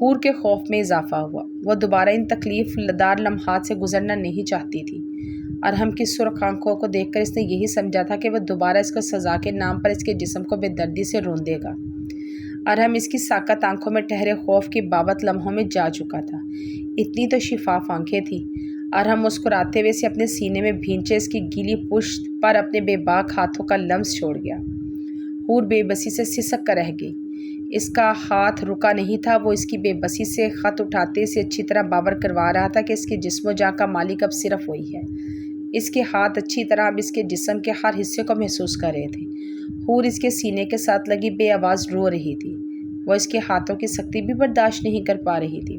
حور کے خوف میں اضافہ ہوا۔ وہ دوبارہ ان تکلیف دار لمحات سے گزرنا نہیں چاہتی تھی۔ ارحم کی سرخ آنکھوں کو دیکھ کر اس نے یہی سمجھا تھا کہ وہ دوبارہ اس کو سزا کے نام پر اس کے جسم کو بے دردی سے رون دے گا۔ ارحم اس کی ساکت آنکھوں میں ٹھہرے خوف کی بابت لمحوں میں جا چکا تھا۔ اتنی تو شفاف آنکھیں تھیں۔ ارحم مسکراتے ہوئے اسے اپنے سینے میں بھینچے اس کی گیلی پشت پر اپنے بے باک ہاتھوں کا لمس چھوڑ گیا۔ حور بے بسی سے سسک کر رہ گئی۔ اس کا ہاتھ رکا نہیں تھا۔ وہ اس کی بے بسی سے خط اٹھاتے اسے اچھی طرح باور کروا رہا تھا کہ اس کے جسم و جاں کا مالک اب صرف وہی ہے۔ اس کے ہاتھ اچھی طرح اب اس کے جسم کے ہر حصے کو محسوس کر رہے تھے۔ حور اس کے سینے کے ساتھ لگی بے آواز رو رہی تھی۔ وہ اس کے ہاتھوں کی سختی بھی برداشت نہیں کر پا رہی تھی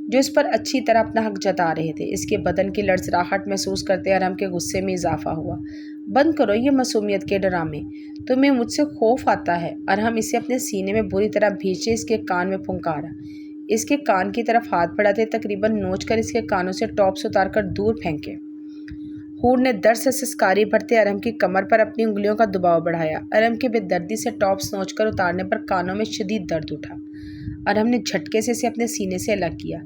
جو اس پر اچھی طرح اپنا حق جتا رہے تھے۔ اس کے بدن کی لرزراہٹ محسوس کرتے ارحم کے غصے میں اضافہ ہوا۔ بند کرو یہ معصومیت کے ڈرامے، تمہیں مجھ سے خوف آتا ہے۔ ارحم اسے اپنے سینے میں بری طرح بھینچے اس کے کان میں پھنکارا۔ اس کے کان کی طرف ہاتھ بڑھاتے تقریباً نوچ کر اس کے کانوں سے ٹاپس اتار کر دور پھینکے۔ حور نے درد سے سسکاری بھرتے ارحم کی کمر پر اپنی انگلیوں کا دباؤ بڑھایا۔ ارحم کے بے دردی سے ٹاپس نوچ کر اتارنے پر کانوں میں شدید درد اٹھا۔ ارحم نے جھٹکے سے اسے اپنے سینے سے الگ کیا۔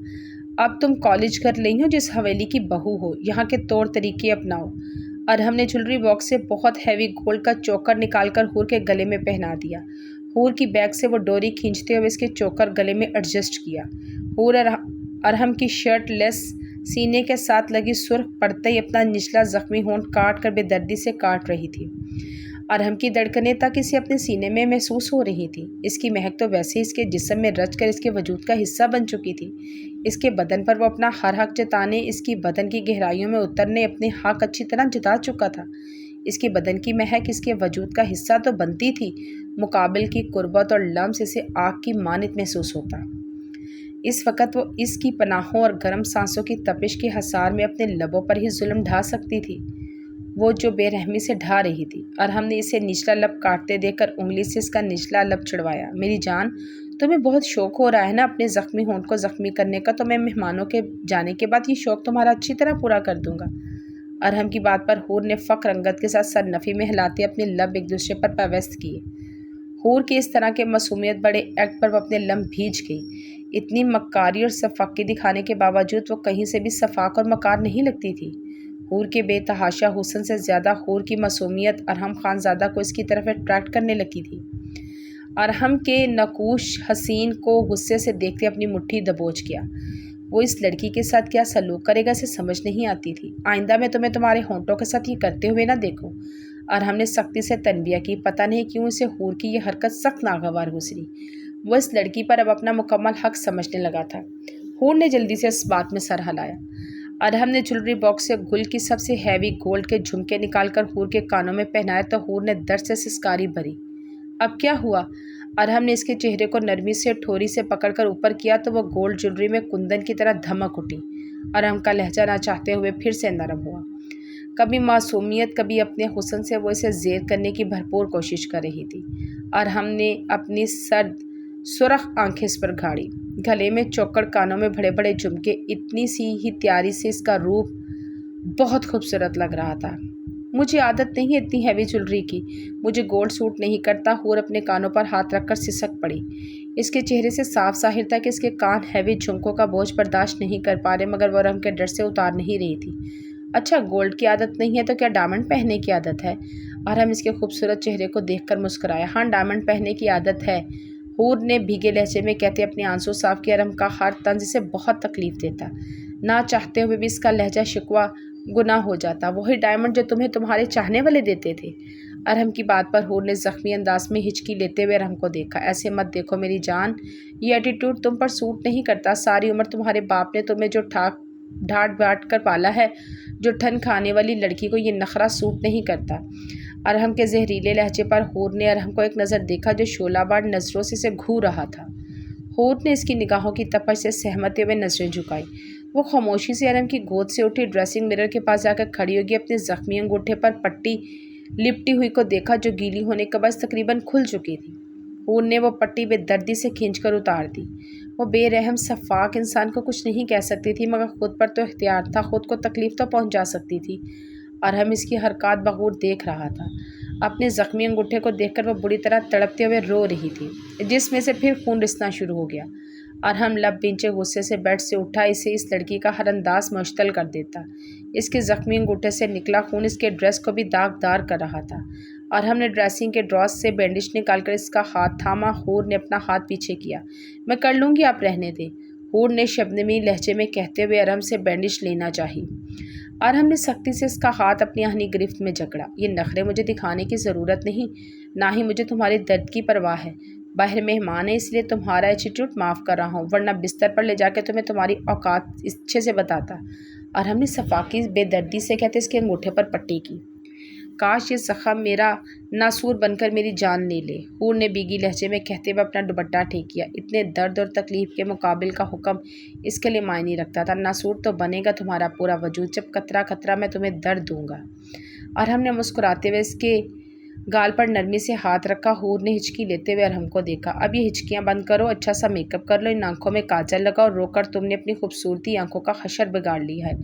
اب تم کالج کر رہی ہو، جس حویلی کی بہو ہو، یہاں کے طور طریقے اپناؤ۔ ارحم نے جولری باکس سے بہت ہیوی گولڈ کا چوکر نکال کر حور کے گلے میں پہنا دیا۔ حور کی بیک سے وہ ڈوری کھینچتے ہوئے اس کے چوکر گلے میں ایڈجسٹ کیا۔ حور ارحم کی شرٹ لیس سینے کے ساتھ لگی سرخ پڑتے ہی اپنا نچلا زخمی ہونٹ کاٹ کر بے دردی سے کاٹ رہی تھی۔ ارحم کی دھڑکنیں تک اسے اپنے سینے میں محسوس ہو رہی تھی۔ اس کی مہک تو ویسے ہی اس کے جسم میں رچ کر اس کے وجود کا حصہ بن چکی تھی۔ اس کے بدن پر وہ اپنا ہر حق جتانے، اس کی بدن کی گہرائیوں میں اترنے اپنے حق اچھی طرح جتا چکا تھا۔ اس کی بدن کی مہک اس کے وجود کا حصہ تو بنتی تھی، مقابل کی قربت اور لمس اسے آگ کی مانند محسوس ہوتا۔ اس وقت وہ اس کی پناہوں اور گرم سانسوں کی تپش کے حصار میں اپنے لبوں پر ہی ظلم ڈھا سکتی تھی، وہ جو بے رحمی سے ڈھا رہی تھی۔ ارحم نے اسے نچلا لب کاٹتے دیکھ کر انگلی سے اس کا نچلا لب چھڑوایا۔ میری جان، تمہیں بہت شوق ہو رہا ہے نا اپنے زخمی ہونٹ کو زخمی کرنے کا، تو میں مہمانوں کے جانے کے بعد یہ شوق تمہارا اچھی طرح پورا کر دوں گا۔ ارحم کی بات پر حور نے فخر انگت کے ساتھ سر نفی میں ہلاتے اپنے لب ایک دوسرے پر پیوست کیے۔ حور کے اس طرح کے معصومیت بڑے ایکٹ پر وہ اپنے لب بھیج گئی۔ اتنی مکاری اور صفاقی دکھانے کے باوجود وہ کہیں سے بھی صفاق اور مکار نہیں لگتی تھی۔ حور کے بے تحاشا حسن سے زیادہ حور کی معصومیت ارحم خان زادہ کو اس کی طرف اٹریکٹ کرنے لگی تھی۔ ارحم کے نقوش حسین کو غصے سے دیکھتے اپنی مٹھی دبوچ گیا۔ وہ اس لڑکی کے ساتھ کیا سلوک کرے گا اسے سمجھ نہیں آتی تھی۔ آئندہ میں تمہیں تمہارے ہونٹوں کے ساتھ یہ کرتے ہوئے نہ دیکھوں۔ ارحم نے سختی سے تنبیہ کی۔ پتہ نہیں کیوں اسے حور کی یہ حرکت سخت ناگوار گزری۔ وہ اس لڑکی پر اب اپنا مکمل حق سمجھنے لگا تھا۔ حور نے جلدی سے اس بات میں سر ہلایا۔ ارحم نے جولری باکس سے گل کی سب سے ہیوی گولڈ کے جھمکے نکال کر حور کے کانوں میں پہنائے تو حور نے درد سے سسکاری بھری۔ اب کیا ہوا؟ ارحم نے اس کے چہرے کو نرمی سے ٹھوری سے پکڑ کر اوپر کیا تو وہ گولڈ جولری میں کندن کی طرح دھمک اٹھی۔ ارحم کا لہجہ نہ چاہتے ہوئے پھر سے نرم ہوا۔ کبھی معصومیت، کبھی اپنے حسن سے وہ اسے زیر کرنے کی بھرپور کوشش کر رہی تھی۔ ارحم نے اپنی سرد سرخ آنکھیں اس پر گھاڑی۔ گلے میں چوکڑ، کانوں میں بڑے بڑے جھمکے، اتنی سی ہی تیاری سے اس کا روپ بہت خوبصورت لگ رہا تھا۔ مجھے عادت نہیں اتنی ہیوی جولری کی، مجھے گولڈ سوٹ نہیں کرتا۔ حور اپنے کانوں پر ہاتھ رکھ کر سسک پڑی۔ اس کے چہرے سے صاف ظاہر تھا کہ اس کے کان ہیوی جھمکوں کا بوجھ برداشت نہیں کر پا رہے، مگر وہ ارحم کے ڈر سے اتار نہیں رہی تھی۔ اچھا، گولڈ کی عادت نہیں ہے تو کیا ڈائمنڈ پہننے کی عادت ہے؟ ارحم اس کے خوبصورت چہرے کو دیکھ کر مسکرایا۔ ہاں، ڈائمنڈ پہننے کی عادت ہے، حور نے بھیگے لہجے میں کہتے اپنے آنسو صاف کیا۔ ارحم کا ہر طنز اسے بہت تکلیف دیتا، نہ چاہتے ہوئے بھی اس کا لہجہ شکوہ گناہ ہو جاتا۔ وہی ڈائمنڈ جو تمہیں تمہارے چاہنے والے دیتے تھے۔ ارحم کی بات پر حور نے زخمی انداز میں ہچکی لیتے ہوئے ارحم کو دیکھا۔ ایسے مت دیکھو میری جان، یہ ایٹیٹیوڈ تم پر سوٹ نہیں کرتا۔ ساری عمر تمہارے باپ نے تمہیں جو ڈھاٹ بانٹ کر پالا ہے، جو ٹھن کھانے والی لڑکی کو یہ نخرہ سوٹ نہیں کرتا۔ ارحم کے زہریلے لہجے پر حور نے ارحم کو ایک نظر دیکھا جو شعلہ بار نظروں سے اسے گھور رہا تھا۔ حور نے اس کی نگاہوں کی تپش سے سہمتے ہوئے نظریں جھکائی۔ وہ خاموشی سے ارحم کی گود سے اٹھی، ڈریسنگ مرر کے پاس جا کر کھڑی ہوگی، اپنے زخمی انگوٹھے پر پٹی لپٹی ہوئی کو دیکھا جو گیلی ہونے کے باعث تقریباً کھل چکی تھی۔ حور نے وہ پٹی بے دردی سے کھینچ کر اتار دی۔ وہ بے رحم صفاق انسان کو کچھ نہیں کہہ سکتی تھی، مگر خود پر تو اختیار تھا، خود کو تکلیف تو پہنچا سکتی تھی۔ ارحم اس کی حرکات بغور دیکھ رہا تھا۔ اپنے زخمی انگوٹھے کو دیکھ کر وہ بری طرح تڑپتے ہوئے رو رہی تھی، جس میں سے پھر خون رسنا شروع ہو گیا۔ اور ہم لب بینچے غصے سے بیڈ سے اٹھا اسے اس لڑکی کا ہر انداز مشتعل کر دیتا۔ اس کے زخمی انگوٹھے سے نکلا خون اس کے ڈریس کو بھی داغدار کر رہا تھا، اور ہم نے ڈریسنگ کے ڈراز سے بینڈیج نکال کر اس کا ہاتھ تھاما۔ حور نے اپنا ہاتھ پیچھے کیا۔ میں کر لوں گی، آپ رہنے دیں، حور نے شبنمی لہجے میں کہتے ہوئے ارحم سے بینڈیج لینا چاہی۔ ارحم نے سختی سے اس کا ہاتھ اپنی آہنی گرفت میں جکڑا۔ یہ نخرے مجھے دکھانے کی ضرورت نہیں، نہ ہی مجھے تمہارے درد کی پرواہ ہے۔ باہر مہمان ہے، اس لیے تمہارا ایٹیٹیوڈ معاف کر رہا ہوں، ورنہ بستر پر لے جا کے تمہیں تمہاری اوقات اچھے سے بتاتا۔ اور ہم نے صفاقی بے دردی سے کہتے اس کے انگوٹھے پر پٹی کی۔ کاش یہ زخم میرا ناسور بن کر میری جان لے لے، حور نے بیگی لہجے میں کہتے ہوئے اپنا دوپٹہ ٹھیک کیا۔ اتنے درد اور تکلیف کے مقابل کا حکم اس کے لیے معنی رکھتا تھا۔ ناسور تو بنے گا تمہارا پورا وجود، جب قطرہ قطرہ میں تمہیں درد دوں گا۔ اور ہم نے مسکراتے ہوئے اس کے گال پر نرمی سے ہاتھ رکھا۔ حور نے ہچکی لیتے ہوئے ارحم کو دیکھا۔ اب یہ ہچکیاں بند کرو، اچھا سا میک اپ کر لو، ان آنکھوں میں کاجل لگاؤ، رو کر تم نے اپنی خوبصورتی آنکھوں کا حشر بگاڑ لیا ہے۔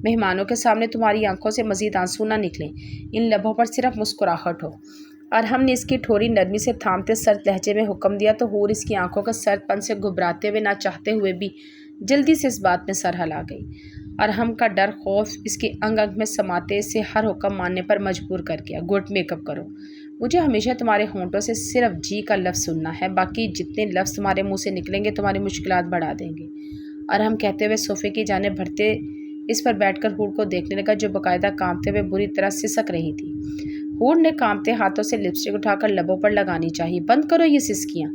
مہمانوں کے سامنے تمہاری آنکھوں سے مزید آنسو نہ نکلیں، ان لبوں پر صرف مسکراہٹ ہو۔ اور ہم نے اس کی ٹھوڑی نرمی سے تھامتے سرد لہجے میں حکم دیا تو حور اس کی آنکھوں کے سرد پن سے گھبراتے ہوئے، نہ چاہتے ہوئے بھی جلدی سے اس بات میں سر ہلا گئی۔ ارحم کا ڈر خوف اس کے انگ انگ میں سماتے اسے ہر حکم ماننے پر مجبور کر گیا۔ گڈ، میک اپ کرو، مجھے ہمیشہ تمہارے ہونٹوں سے صرف جی کا لفظ سننا ہے، باقی جتنے لفظ تمہارے منہ سے نکلیں گے تمہاری مشکلات بڑھا دیں گے۔ ارحم کہتے ہوئے صوفے کی جانب بڑھتے اس پر بیٹھ کر حور کو دیکھنے لگا، جو باقاعدہ کانپتے ہوئے بری طرح سسک رہی تھی۔ حور نے کانپتے ہاتھوں سے لپسٹک اٹھا کر لبوں پر لگانی چاہی۔ بند کرو یہ سسکیاں،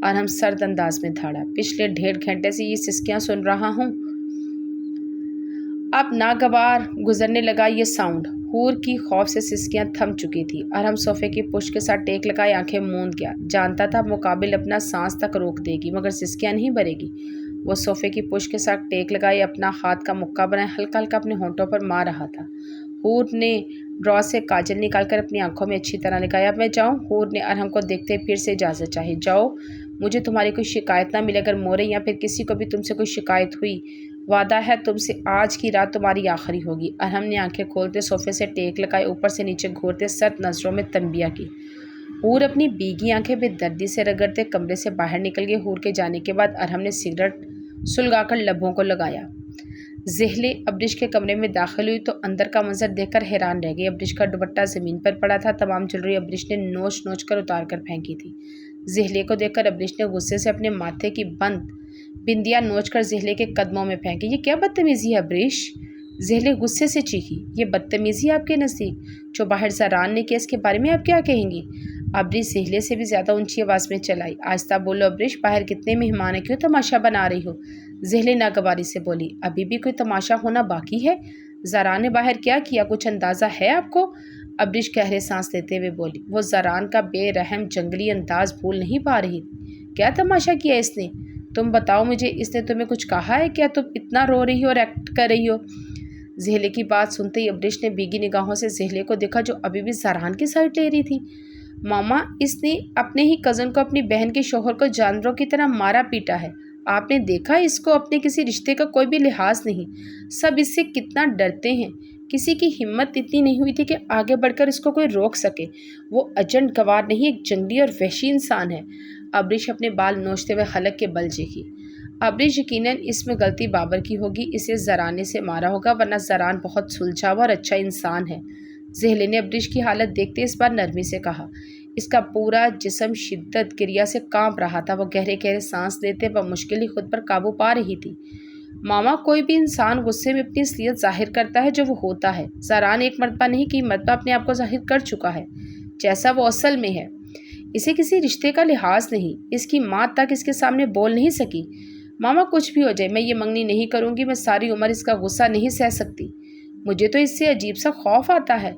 ارحم سرد انداز میں دھاڑا۔ پچھلے 1.5 گھنٹے سے یہ سسکیاں سن رہا ہوں، اب ناگوار گزرنے لگا یہ ساؤنڈ۔ حور کی خوف سے سسکیاں تھم چکی تھی۔ ارحم صوفے کی پشت کے ساتھ ٹیک لگائے آنکھیں موند گیا۔ جانتا تھا مقابل اپنا سانس تک روک دے گی مگر سسکیاں نہیں بھرے گی۔ وہ صوفے کی پشت کے ساتھ ٹیک لگائے اپنا ہاتھ کا مکہ بنائے ہلکا ہلکا اپنے ہونٹوں پر مار رہا تھا۔ حور نے ڈرا سے کاجل نکال کر اپنی آنکھوں میں اچھی طرح لگایا۔ اب میں جاؤں؟ حور نے ارحم کو دیکھتے پھر سے اجازت چاہی۔ جاؤ، مجھے تمہاری کوئی شکایت نہ ملے، اگر مورے یا پھر کسی کو بھی تم سے کوئی شکایت ہوئی، وعدہ ہے تم سے آج کی رات تمہاری آخری ہوگی۔ ارحم نے آنکھیں کھولتے صوفے سے ٹیک لگائے اوپر سے نیچے گھورتے سرد نظروں میں تنبیہ کی۔ حور اپنی بیگی آنکھیں بے دردی سے رگڑتے کمرے سے باہر نکل گئی۔ حور کے جانے کے بعد ارحم نے سگریٹ سلگا کر لبوں کو لگایا۔ زہلے ابریش کے کمرے میں داخل ہوئی تو اندر کا منظر دیکھ کر حیران رہ گئی۔ ابریش کا دوپٹہ زمین پر پڑا تھا، تمام جویلری ابریش نے نوچ نوچ کر اتار کر پھینکی تھی۔ زہلے کو دیکھ کر ابریش نے غصے سے اپنے ماتھے کی بندیاں نوچ کر زہلے کے قدموں میں پھینکی۔ یہ کیا بدتمیزی ہے ابریش؟ زہلے غصے سے چیخی۔ یہ بدتمیزی آپ کے نزدیک جو باہر زران نے کیا، اس کے بارے میں آپ کیا کہیں گی؟ ابریش زہلے سے بھی زیادہ اونچی آواز میں چلائی۔ آہستہ بولو ابریش، باہر کتنے مہمان ہیں، کیوں تماشا بنا رہی ہو؟ زہلے ناگواری سے بولی۔ ابھی بھی کوئی تماشا ہونا باقی ہے؟ زران نے باہر کیا کیا، کچھ اندازہ ہے آپ کو؟ ابریش گہرے سانس لیتے ہوئے بولی۔ وہ زران کا بے رحم جنگلی انداز بھول نہیں پا رہی۔ کیا تماشا کیا اس نے؟ تم بتاؤ مجھے، اس نے تمہیں کچھ کہا ہے کیا؟ تم اتنا رو رہی ہو اور ایکٹ کر رہی ہو؟ زہلے کی بات سنتے ہی ابریش نے بیگی نگاہوں سے زہلے کو دیکھا، جو ابھی بھی زران کی سائڈ لے رہی تھی۔ ماما، اس نے اپنے ہی کزن کو اپنی بہن کے شوہر کو جانوروں کی طرح مارا پیٹا ہے۔ آپ نے دیکھا اس کو اپنے کسی رشتے کا کوئی بھی لحاظ نہیں، سب اس سے کتنا ڈرتے ہیں۔ کسی کی ہمت اتنی نہیں ہوئی تھی کہ آگے بڑھ کر اس کو کوئی روک سکے۔ وہ اجنڈ گوار نہیں، ایک جنگلی اور وحشی انسان ہے۔ ابریش اپنے بال نوچتے ہوئے حلق کے بل جھکی۔ ابریش یقیناً اس میں غلطی بابر کی ہوگی، اسے زران نے سے مارا ہوگا، ورنہ زران بہت سلجھا ہوا اور اچھا انسان ہے۔ زہلے نے ابریش کی حالت دیکھتے اس بار نرمی سے کہا۔ اس کا پورا جسم شدت گریہ سے کانپ رہا تھا، وہ گہرے گہرے سانس لیتے بمشکل ہی خود پر قابو پا رہی تھی۔ ماما، کوئی بھی انسان غصے میں اپنی اصلیت ظاہر کرتا ہے جو وہ ہوتا ہے۔ زران ایک مرتبہ نہیں کئی مرتبہ اپنے آپ کو ظاہر کر چکا ہے جیسا وہ اصل میں ہے۔ اسے کسی رشتے کا لحاظ نہیں، اس کی ماں تک اس کے سامنے بول نہیں سکی۔ ماما، کچھ بھی ہو جائے میں یہ منگنی نہیں کروں گی، میں ساری عمر اس کا غصہ نہیں سہ سکتی، مجھے تو اس سے عجیب سا خوف آتا ہے۔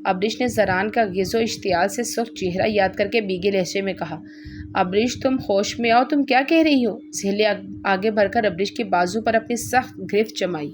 ابریش نے زران کا غیظ و اشتعال سے سرخ چہرہ یاد کر کے بیگے لہجے میں کہا۔ ابریش، تم ہوش میں آؤ، تم کیا کہہ رہی ہو؟ زہلے آگے بڑھ کر ابریش کے بازو پر اپنی سخت گرفت جمائی۔